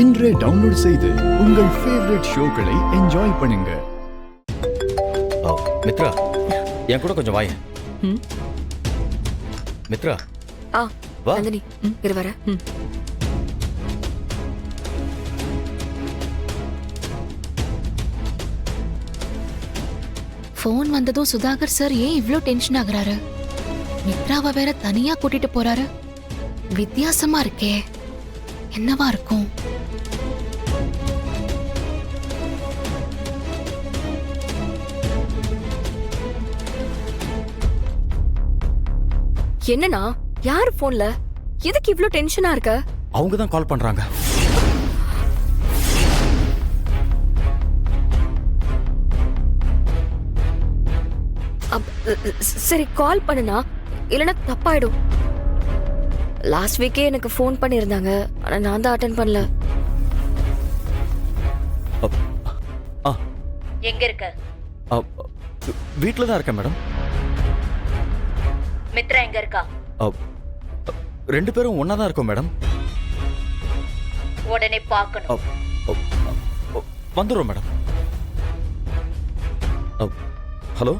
இன்றே டவுன்லோட் செய்து உங்கள் ஃபேவரட் ஷோக்களை என்ஜாய் பண்ணுங்க. மித்ரா, என் கூட கொஞ்சம் வாய. மித்ரா, வா. நந்தினி, இரு வர. போன் வந்ததும் சுதாகர் சார் ஏன் இவ்ளோ டென்ஷன் ஆகுறாரு? மித்ராவை வேற தனியா கூட்டிட்டு போறாரு. வித்தியாசமா இருக்கே, என்னவா இருக்கும்? என்னன்னா யாரு போன்ல? எதுக்கு இவ்ளோ டென்ஷனா இருக்க? அவங்க தான் கால் பண்றாங்க. சரி, கால் பண்ணுனா, இல்லனா தப்பாயிடும். லாஸ்ட் வீக்கே எனக்கு ஃபோன் பண்ணிருந்தாங்க, ஆனா நான் தான் அட்டெண்ட் பண்ணல. எங்க இருக்க? வீட்ல தான் இருக்கேன் மேடம். மித்ரா எங்க இருக்கா? ரெண்டு பேரும் ஒன்னா தான் இருக்கோம் மேடம். உடனே பார்க்கணும். வந்துடுறோம் மேடம். ஹலோ,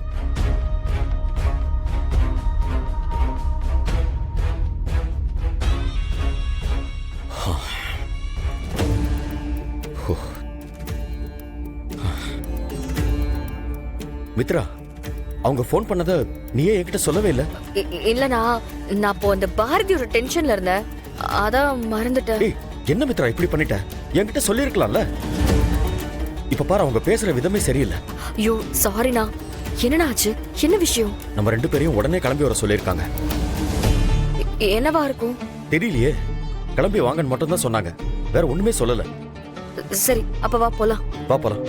மித்ரா, அவங்க ஃபோன் பண்ணத நீயே என்கிட்ட சொல்லவே இல்ல. இல்லனா, நான் அப்போ அந்த பாரதியோட டென்ஷன்ல இருந்தேன், அதான் மறந்துட்டேன். என்ன மித்ரா இப்படி பண்ணிட்ட? என்கிட்ட சொல்லிருக்கலாம்ல. இப்ப பாரு, அவங்க பேசுற விதமே சரியில்லை. ஐயோ சாரிண்ணா. என்னண்ணா ஆச்சு? என்ன விஷயம்? நம்ம ரெண்டு பேரையும் உடனே கிளம்பி வர சொல்லியிருக்காங்க. என்னவா இருக்கும்? தெரியலையே, கிளம்பி வாங்கன்னு மட்டும் தான் சொன்னாங்க, வேற ஒண்ணுமே சொல்லல. சரி, அப்ப வா போலாம். வா போலாம்.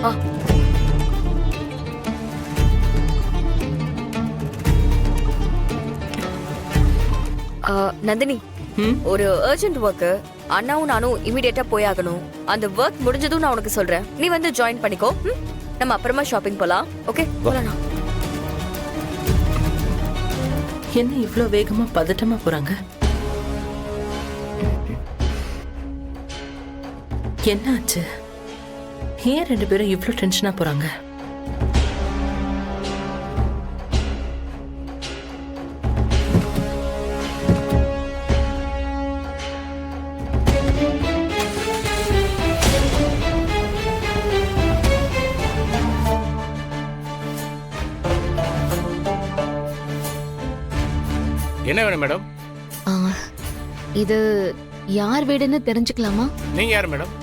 நந்தினி, ஒரு அர்ஜென்ட் ஒர்க், அண்ணாவும் நானும் இமிடியேட்டா போயாகணும். அந்த ஒர்க் முடிஞ்சதும் நான் உனக்கு சொல்றேன், நீ வந்து ஜாயின் பண்ணிக்கோ. நம்ம அப்புறமா ஷாப்பிங் போலாம். ஓகே, போலாம். என்ன இவ்ளோ வேகமா பதட்டமா போறாங்க? என்ன ஆச்சு? ஏன் ரெண்டு பேரும் இவ்ளோ டென்ஷனா போறாங்க? என்ன வேணும் மேடம்? இது யார் வீடுன்னு தெரிஞ்சுக்கலாமா? நீங்க யார் மேடம்?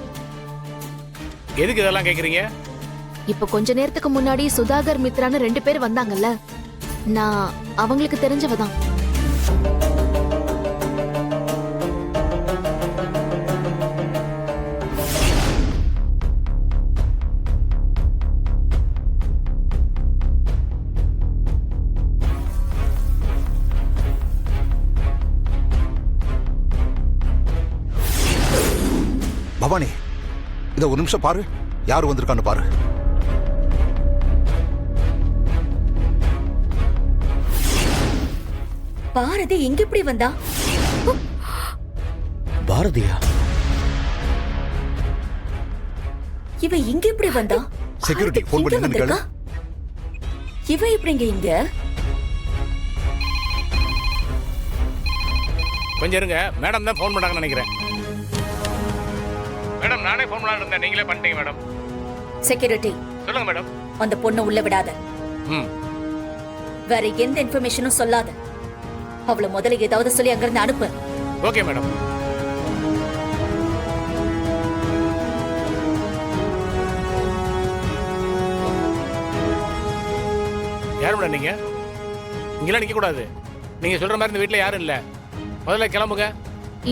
எதுக்கு இதெல்லாம் கேக்குறீங்க? இப்ப கொஞ்ச நேரத்துக்கு முன்னாடி சுதாகர் மித்ரான்னு ரெண்டு பேர் வந்தாங்கல்ல, நான் அவங்களுக்கு தெரிஞ்சவதான். பவானி, இத ஒரு நிமிஷம் பாரு, யாரு வந்திருக்கான்னு பாரு. பாரதி எங்க இப்படி வந்தா? பாரதியா? இவ இங்க இப்படி வந்தா? செக்யூரிட்டி ஃபோன் பண்ணி என்னன்னு கேளு. இவ இப்படிங்க இங்க? கொஞ்சம் இருங்க, மேடம் தான் ஃபோன் பண்ணாங்கன்னு நினைக்கிறேன். மேடம், நானே ஃபோன் பண்ணலாம்னு இருந்தேன், நீங்களே பண்ணிட்டீங்க மேடம். செக்யூரிட்டி, சொல்லுங்க மேடம். அந்த பொண்ணை உள்ள விடாத. வேற எந்த இன்ஃபர்மேஷனும் சொல்லாத. அவளை முதல்ல ஏதாவது சொல்லி அங்கிருந்து அனுப்பு. Okay madam. யார் மேடம் நீங்க? இங்கெல்லாம் நிக்க கூடாது. நீங்க சொல்ற மாதிரி இந்த வீட்டுல யாரும் இல்ல. முதல்ல கிளம்புங்க.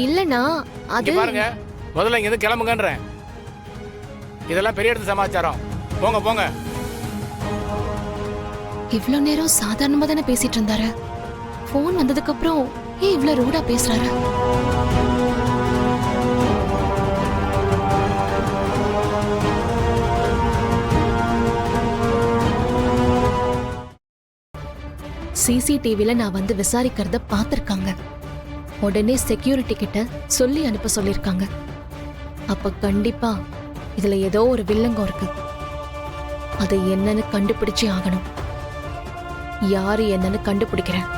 இல்லனா அது பாருங்க, முதல்ல இங்க இருந்து கிளம்புங்கன்றேன். இதெல்லாம் பெரிய இடத்து சமாச்சாரம். போங்க போங்க. இவ்ளோ நேரம் சாதாரணமா தானே பேசிட்டு இருந்தாரு. போன் வந்ததுக்கு அப்புறம் ஏன் இவ்ளோ ரூடா பேசுறாரு? சிசிடிவில நான் வந்து விசாரிக்கிறத பாத்திருக்காங்க. உடனே செக்யூரிட்டி கிட்ட சொல்லி அனுப்ப சொல்லிருக்காங்க. அப்ப கண்டிப்பா இதுல ஏதோ ஒரு வில்லங்கம் இருக்கு. அது என்னன்னு கண்டுபிடிச்சே ஆகணும். யாரு என்னன்னு கண்டுபிடிக்கிறேன்.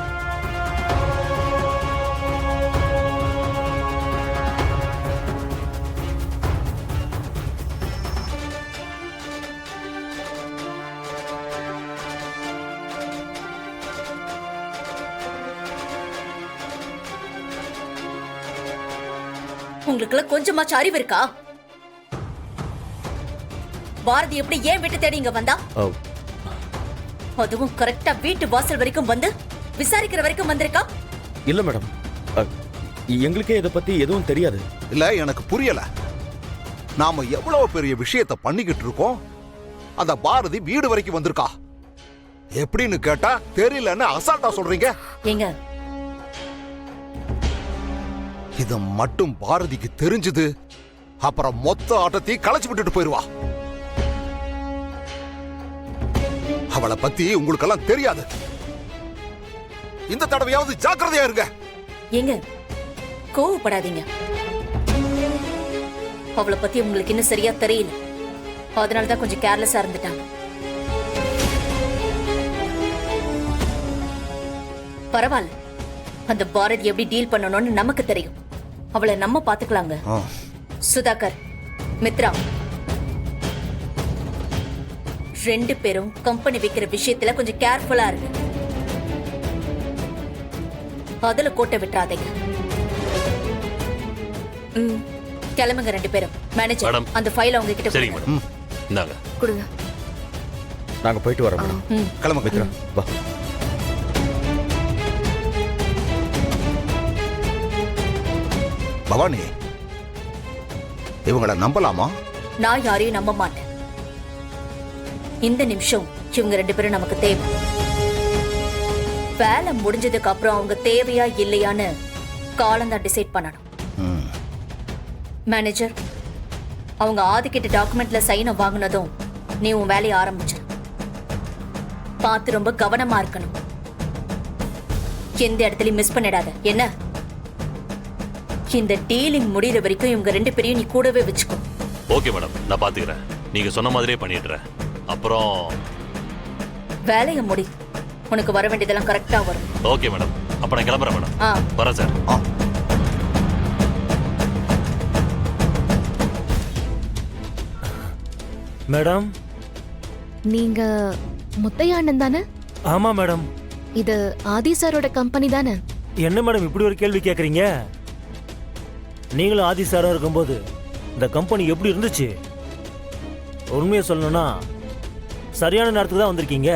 உங்களுக்குள்ள கொஞ்சமாச்சும் அறிவு இருக்கா? பாரதி எப்படி ஏன் வீட்டு தேடி இங்க வந்தா? அதுவும் கரெக்டா வீட்டு வாசல் வரைக்கும் வந்து விசாரிக்கிற வரைக்கும் வந்திருக்கா? இல்ல மேடம், எங்களுக்கே இதை பத்தி எதுவும் தெரியாது. இல்ல எனக்கு புரியல. நாம எவ்வளவு பெரிய விஷயத்தை பண்ணிக்கிட்டு இருக்கோம், அந்த பாரதி வீடு வரைக்கும் வந்திருக்கா. எப்படின்னு கேட்டா தெரியலன்னு அசால்ட்டா சொல்றீங்க. ஏங்க, இது மட்டும் பாரதிக்கு தெரிஞ்சது, அப்புறம் மொத்த ஆட்டத்தையும் களைச்சு விட்டுட்டு போயிருவா. அவளை பத்தி உங்களுக்கெல்லாம் தெரியாது. இந்த தடவையாவது ஜாக்கிரதையா இருங்க. ஏங்க, கோவப்படாதீங்க. அவளை பத்தி உங்களுக்கு இன்னும் சரியா தெரியல. அதனாலதான் கொஞ்சம் கேர்லெஸ்ஸா இருந்துட்டாங்க. பரவாயில்ல, அந்த பாரதி எப்படி டீல் பண்ணணும்னு நமக்கு தெரியும். அவளை நம்ம பாத்துக்கலாங்க. சுதாகர், மித்ரா, ரெண்டு பேரும் கம்பெனி விக்கிற விஷயத்துல கொஞ்சம் கேர்ஃபுல்லா இருக்கு. அதுல கோட்டை விட்டுறாதீங்க. கிளம்புங்க ரெண்டு பேரும். மேனேஜர், அந்த ஃபைல் அவங்க கிட்ட சரிங்க மேடம். இந்தாங்க. கொடுங்க. நாங்க போயிட்டு வரோம் மேடம். கிளம்புங்க. மித்ரா, வா. பவானி, இவங்களை நம்பலாமா? நான் யாரையும் நம்ப மாட்டேன். இந்த நிமிஷம் இவங்க ரெண்டு பேரும் நமக்கு தேவை. வேலை முடிஞ்சதுக்கு அப்புறம் அவங்க தேவையா இல்லையான்னு காலம்தான் டிசைட் பண்ணணும். மேனேஜர், அவங்க ஆதிக்கிட்ட டாக்குமெண்ட்ல சைனை வாங்கினதும் நீ உன் வேலையை ஆரம்பிச்சிரு. பார்த்து ரொம்ப கவனமா இருக்கணும். எந்த இடத்துலயும் மிஸ் பண்ணிடாத. என்ன, இந்த டீலிங் முடிகிற வரைக்கும் இவங்க ரெண்டு பேரையும் நீ கூடவே வச்சுக்கோ. ஓகே மேடம், நான் பாத்துக்கிறேன். நீங்க சொன்ன மாதிரியே பண்ணிடுறேன். அப்புறம் வேலையை முடி. உனக்கு வர வேண்டியதெல்லாம் கரெக்டா வரும். Okay madam. அப்ப நான் கிளம்புறேன் மேடம். வரேன் சார். மேடம், நீங்க முத்தையா அண்ணன் தானே? ஆமா மேடம். இது ஆதி சாரோட கம்பெனி தானே? என்ன மேடம் இப்படி ஒரு கேள்வி கேக்குறீங்க? நீங்களும் ஆதி சாரா இருக்கும்போது இந்த கம்பெனி எப்படி இருந்துச்சு? உண்மையை சொல்லணும்னா சரியான நேரத்துக்கு தான் வந்திருக்கீங்க.